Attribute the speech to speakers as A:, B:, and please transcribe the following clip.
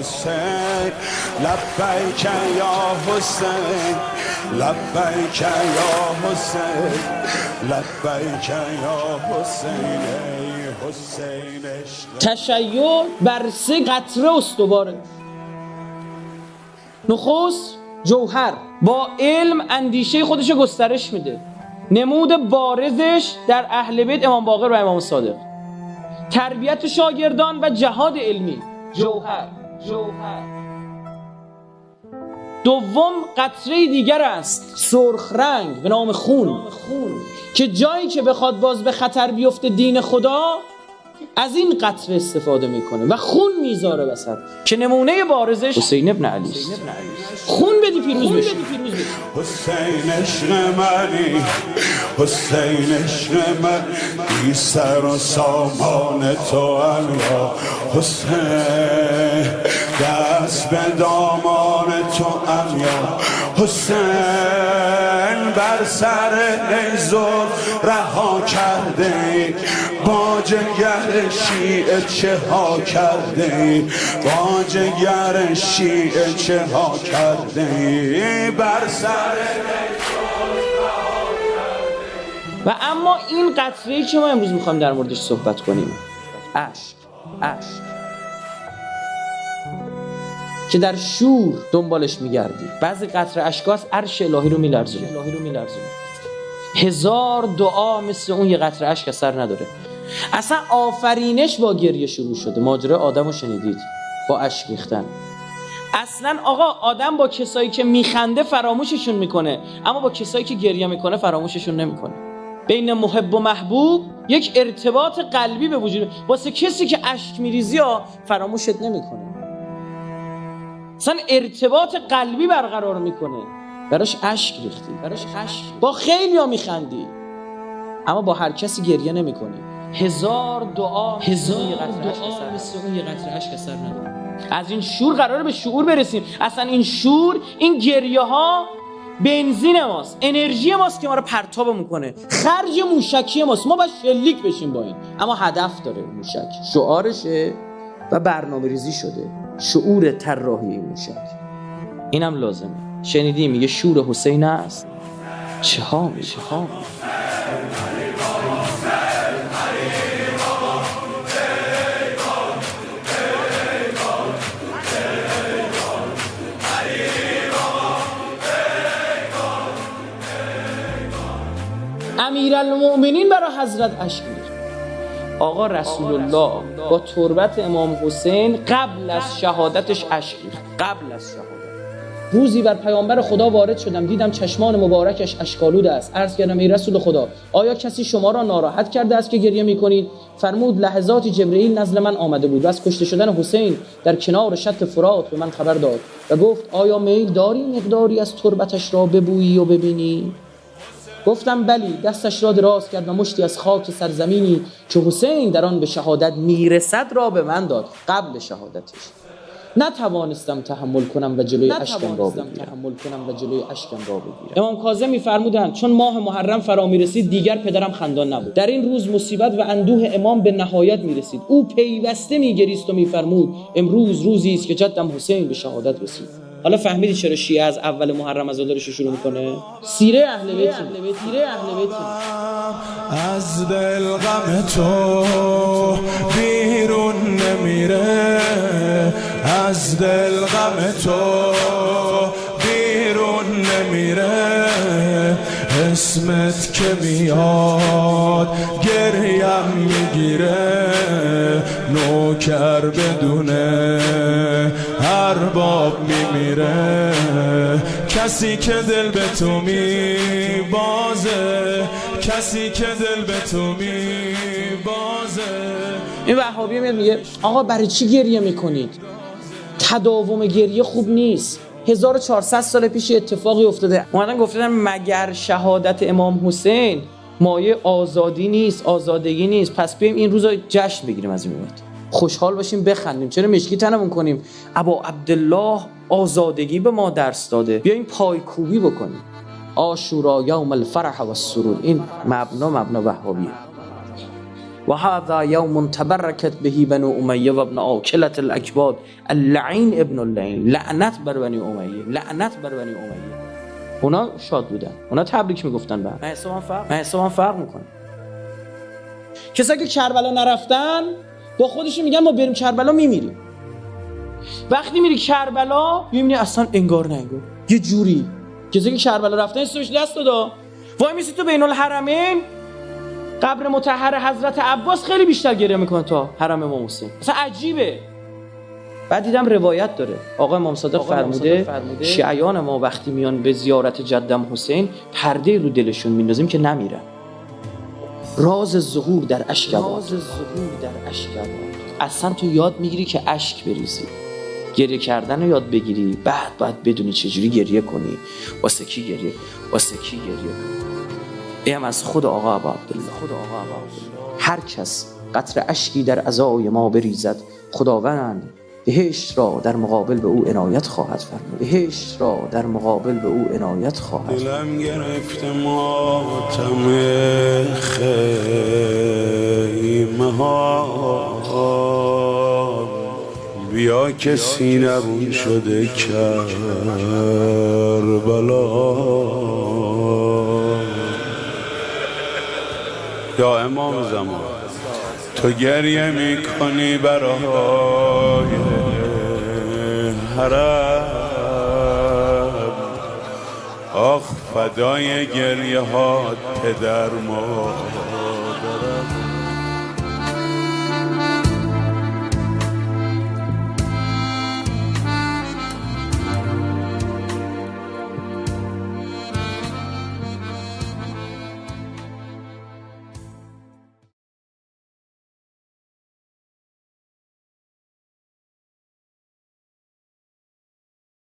A: حسین لبیک یا حسین لبیک یا حسین لبیک یا حسین ای حسین عشق.
B: تشیع بر 3 قطره استواره. نخست جوهر با علم اندیشه خودش گسترش میده. نمود بارزش در اهل بیت امام باقر و امام صادق. تربیت شاگردان و جهاد علمی. جوهر. دوم قطره دیگر است سرخ رنگ به نام خون که جایی که بخواد باز به خطر بیفته دین خدا از این قطره استفاده میکنه و خون میذاره وسط که نمونه بارزش حسین ابن علی است. خون بدی پیروز بشی.
A: حسین عشق منی حسین عشق من بی سر و سامان تو الیا حسین دست به دامان تو الیا حسین بر سر نیزار رها کرده با جگر شیعه چه ها کرده با جگر شیعه چه ها کرده بر سر
B: و اما این قطره‌ای که ما امروز میخوایم در موردش صحبت کنیم اشک که در شور دنبالش میگردی. بعضی قطره اشکاست عرش الهی رو میلرزونه. 1000 دعا مثل اون یه قطره اشک اثر نداره. اصلا آفرینش با گریه شروع شده. ماجرای آدم رو شنیدید با اشک ریختن. اصلا آقا آدم با کسایی که میخنده فراموششون میکنه اما با کسایی که گریه میکنه فراموششون نمیکنه. بین محب و محبوب یک ارتباط قلبی به وجود واسه کسی که اشک میریزی ها فراموشت نمیکنه. اصلا ارتباط قلبی برقرار میکنه. براش اشک ریختی با خیلی ها میخندی اما با هر کسی گریه نمیکنی. 1000 دعا مثل اون یه قطره اشک اثر نداره. از این شور قراره به شعور برسیم. اصلا این شور این گریه ها بنزین ماست انرژی ماست که ما رو پرتاب میکنه. خرج موشکی ماست. ما باید شلیک بشیم با این اما هدف داره موشک شعارشه و برنامه ریزی شده شعور طراحی این موشک. اینم لازمه. شنیدی میگه شور حسین است چه ها امیرالمؤمنین برای حضرت اشک می‌ریخت. آقا رسول الله با تربت امام حسین قبل از شهادتش اشک ریخت. قبل از شهادت روزی بر پیامبر خدا وارد شدم دیدم چشمان مبارکش اشک‌آلود است. عرض کردم ای رسول خدا آیا کسی شما را ناراحت کرده است که گریه می‌کنید؟ فرمود لحظاتی جبرئیل نزد من آمده بود و از کشته شدن حسین در کنار شط فرات به من خبر داد و گفت آیا میل داری مقداری از تربتش را ببویی و ببینی؟ گفتم بلی. دستش را دراز کرد و مشتی از خاک سرزمینی که حسین در آن به شهادت میرسد را به من داد. قبل شهادتش نتوانستم تحمل کنم و جلوی اشکم را بگیرم. امام کاظم می‌فرمودند چون ماه محرم فرا می‌رسید دیگر پدرم خندان نبود. در این روز مصیبت و اندوه امام به نهایت می‌رسید. او پیوسته می‌گریست و می‌فرمود امروز روزی است که جدم حسین به شهادت رسید. حالا فهمیدی چرا شیعه از اول محرم عزادارش شروع میکنه؟ سیره اهل بیت.
A: از دل غم تو بیرون نمیره از دل غم تو بیرون نمیره اسمت که میاد گریم میگیره نوکر بدونه ارباب میمیره کسی که دل به تو میبازه کسی که دل به تو میبازه.
B: این وهابی میاد میگه آقا برای چی گریه میکنید؟ تداوم گریه خوب نیست. 1400 سال پیش اتفاقی افتاده اومدن گفتن مگر شهادت امام حسین مایه آزادی نیست آزادگی نیست پس بیایم این روزا جشن بگیریم از این بعد خوشحال باشیم بخندیم چرا مشکی تنمون کنیم ابا عبدالله آزادگی به ما درس داده بیایم پایکوبی بکنیم عاشورا یوم الفرح و السرور. این مبنا وهابیه. و هذا یوم تبرکت بهی بنو امیه و ابن آکلة الاکباد اللعین ابن اللعین. لعنت بر بنی امیه، لعنت بر بنی امیه. اونا شاد بودن، اونا تبریک میگفتن. بعد من حسابم فرق میکنه. کسایی که کربلا نرفتن با خودشون میگن ما بریم کربلا میمیریم. وقتی میری کربلا میبینی اصلا انگار نه انگار یه جوری. کسایی که کربلا رفتن اسمش دست دادا وای میسی تو بین الحرمین قبر مطهر حضرت عباس خیلی بیشتر گریه میکنه تا حرم امام حسین. اصلا عجیبه. بعد دیدم روایت داره آقا امام صادق فرموده شیعیان ما وقتی میان به زیارت جدم حسین پرده رو دلشون میندازیم که نمیرن. راز ظهور در اشک آباد. اصلا تو یاد میگیری که اشک بریزی، گریه کردن رو یاد بگیری. بعد باید بدونی چجوری گریه کنی، واسه کی گریه کنی. این از خود آقا ابا عبدالله. هر کس قطره اشکی در عزای ما بریزد، خداوند بهشت را در مقابل به او عنایت خواهد فرمود.
A: دلم گرفته ماتم خیمه ها، بیا که سینه‌م شده کربلا. یا امام زمان تو گریه میکنی برای حرم، آخ فدای گریه هات پدر ما.